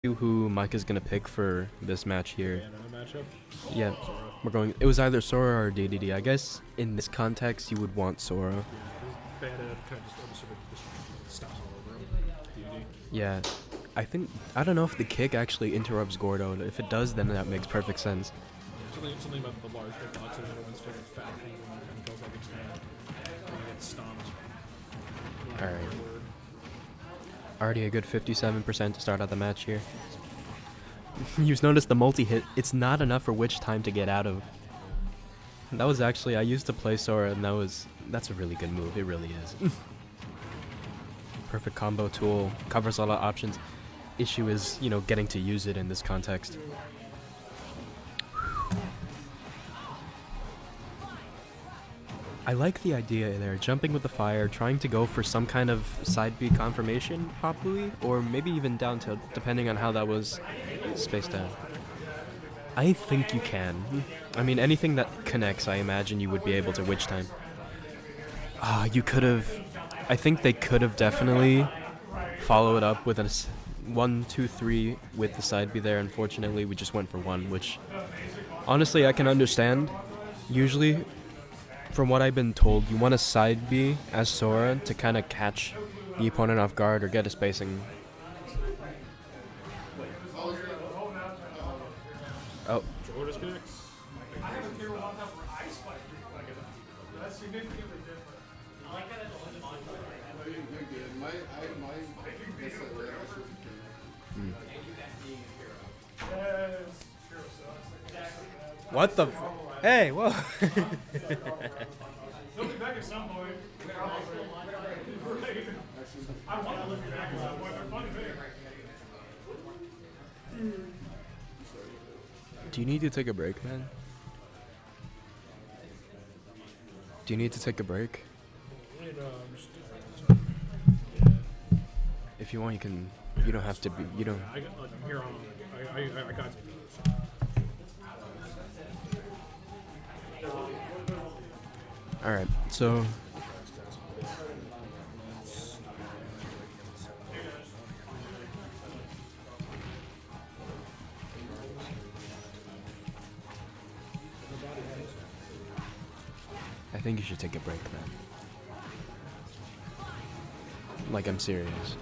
who Mike is gonna pick for this match Yeah, here. another matchup. Yeah, Sora. we're going. It was either Sora or DDD. I guess in this context, you would want Sora. Yeah, because Bad Ed kind of just stops all over him. DD. Yeah, I don't know if the kick actually interrupts Gordo. If it does, then that makes perfect sense. Yeah, something about the large hitbox and everyone's favorite fat thing when it feels like it's gonna get stomped. All right. Already a good 57% to start out the match here. You've noticed the multi-hit, it's not enough for Witch Time to get out of. That was actually, I used to play Sora and that's a really good move, it really is. Perfect combo tool, covers a lot of options. Issue is, getting to use it in this context. I like the idea there, jumping with the fire, trying to go for some kind of side B confirmation, probably, or maybe even down tilt, depending on how that was spaced out. I think you can. I mean, anything that connects, I imagine you would be able to Witch Time. You could have. I think they could have definitely followed up with a 1, 2, 3 with the side B there. Unfortunately, we just went for 1, which honestly I can understand. Usually, from what I've been told, you want a side B as Sora to kind of catch the opponent off guard or get a spacing. Oh. Jordan disconnects. What the Hey, whoa. He'll be back at some point. I want to look back at some point. They're fun to make. Do you need to take a break, man? Do you need to take a break? If you want, you can. You don't have to be. You don't. I got here on. I got to. All right. So. I think you should take a break, man. Like, I'm serious.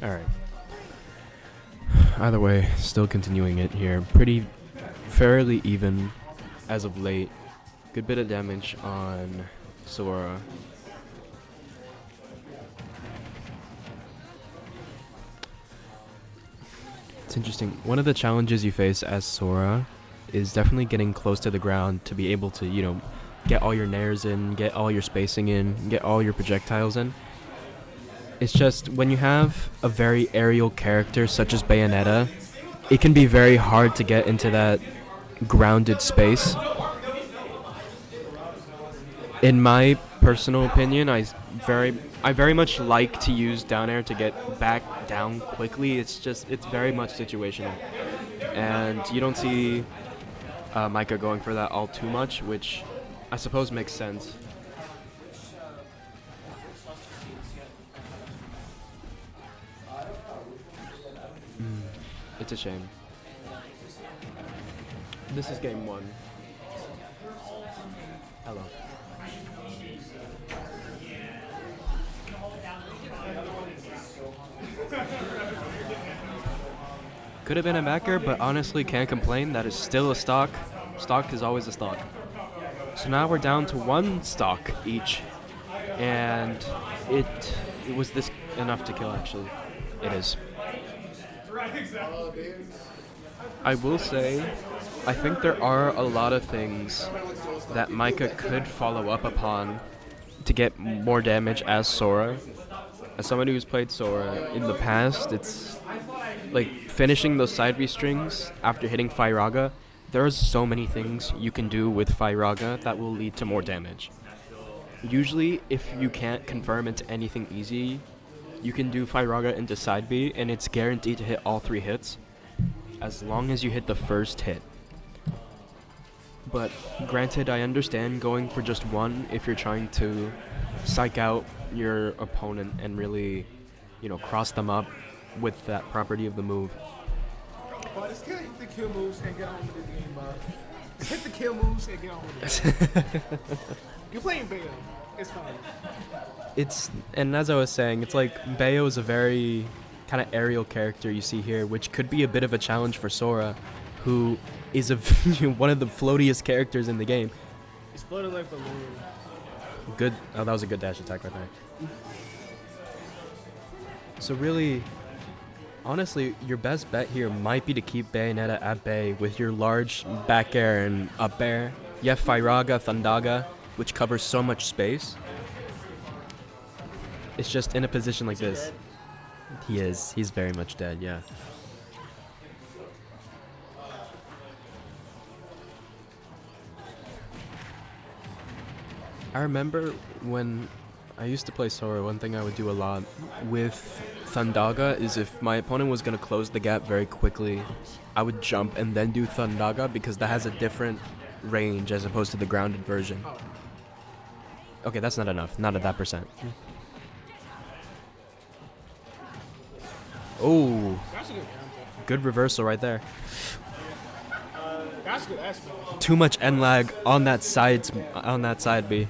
Alright. Either way, still continuing it here. Fairly even as of late. Good bit of damage on Sora. It's interesting. One of the challenges you face as Sora is definitely getting close to the ground to be able to, get all your nairs in, get all your spacing in, get all your projectiles in. It's just when you have a very aerial character such as Bayonetta, it can be very hard to get into that grounded space. In my personal opinion, I very much like to use down air to get back down quickly. It's very much situational, and you don't see Micah going for that all too much, which I suppose makes sense. It's a shame. This is game 1. Hello. Could have been a backer, but honestly can't complain. That is still a stock. Stock is always a stock. So now we're down to 1 stock each. And it was this enough to kill, actually. It is. I will say, I think there are a lot of things that Micah could follow up upon to get more damage as Sora. As somebody who's played Sora in the past, it's like finishing those side B strings after hitting Firaga. There are so many things you can do with Firaga that will lead to more damage. Usually, if you can't confirm into anything easy, you can do Firaga into side B, and it's guaranteed to hit all 3 hits, as long as you hit the first hit. But granted, I understand going for just one if you're trying to psych out your opponent and really, cross them up with that property of the move. But just hit the kill moves and get on with the game, bro. Hit the kill moves and get on with it. You're playing Bayo. It's fine. And as I was saying, it's like Bayo is a very kind of aerial character you see here, which could be a bit of a challenge for Sora, who is one of the floatiest characters in the game. He's floating like balloon. Good. Oh, that was a good dash attack right there. So really, honestly, your best bet here might be to keep Bayonetta at bay with your large back air and up air. You have Firaga, Thundaga, which covers so much space. It's just in a position like this. He is. He's very much dead, yeah. I remember when I used to play Sora, one thing I would do a lot with Thundaga is if my opponent was going to close the gap very quickly, I would jump and then do Thundaga because that has a different range as opposed to the grounded version. Okay, that's not enough. Not at that percent. Oh, That's a good counter. good reversal right there. That's a good aspect. Too much end lag on that side B.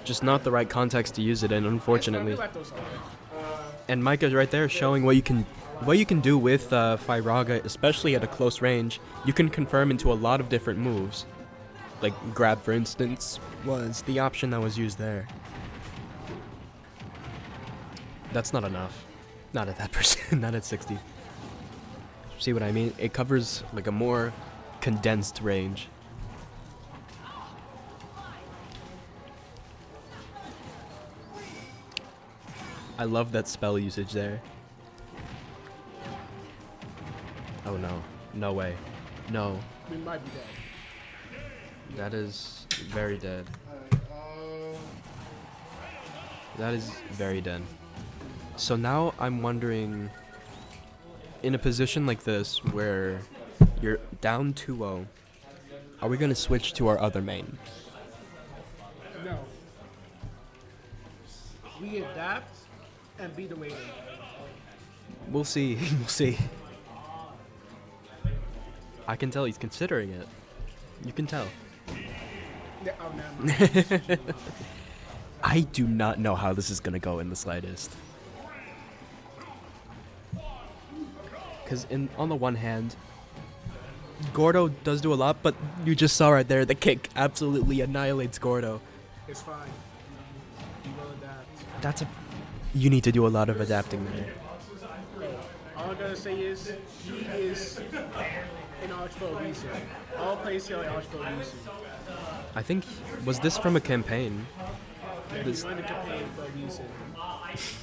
Just not the right context to use it in, unfortunately. And Micah's right there showing what you can do with Firaga, especially at a close range. You can confirm into a lot of different moves. Like grab, for instance, was the option that was used there. That's not enough. Not at that percent. Not at 60. See what I mean? It covers like a more condensed range. I love that spell usage there. Oh no. No way. No. We might be dead. That is very dead. That is very dead. So now I'm wondering, in a position like this where you're down 2-0, are we going to switch to our other main? No. We adapt and beat the waiting. We'll see. We'll see. I can tell he's considering it. You can tell. Yeah, oh, never. I do not know how this is going to go in the slightest. Because on the one hand, Gordo does do a lot, but you just saw right there, the kick absolutely annihilates Gordo. It's fine. You will adapt. You need to do a lot of adapting there. All I'm gonna say is he is an arch for a reason. All players here are arch for a reason. I think, was this from a campaign? And he won the campaign for a reason.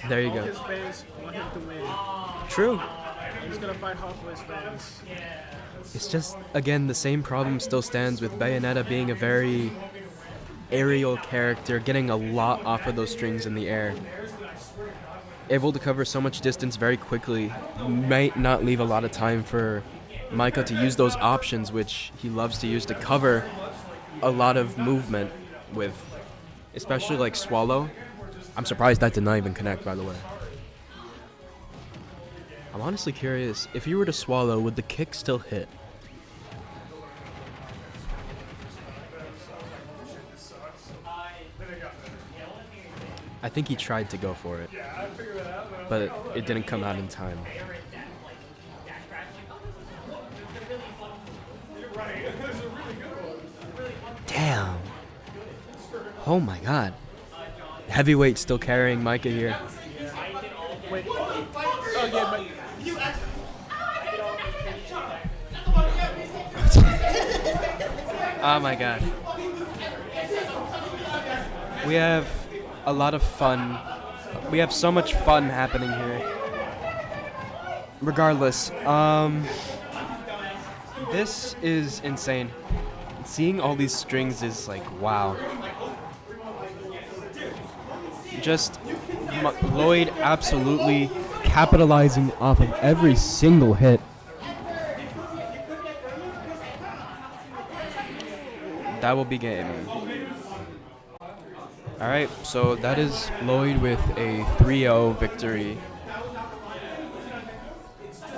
There you All go. his fans want him to win. True. He's gonna fight hard for his fans. It's just, again, the same problem still stands with Bayonetta being a very aerial character, getting a lot off of those strings in the air. Able to cover so much distance very quickly, might not leave a lot of time for Micah to use those options, which he loves to use to cover a lot of movement with, especially like Swallow. I'm surprised that did not even connect, by the way. I'm honestly curious, if you were to Swallow, would the kick still hit? I think he tried to go for it, but it didn't come out in time. Damn. Oh my god. Heavyweight still carrying Micah here. Wait. Oh yeah, but Oh my god. We have a lot of fun. We have so much fun happening here. Regardless, this is insane. Seeing all these strings is like, wow. Just Loid absolutely. Capitalizing off of every single hit. That will be game. All right, so that is Loid with a 3-0 victory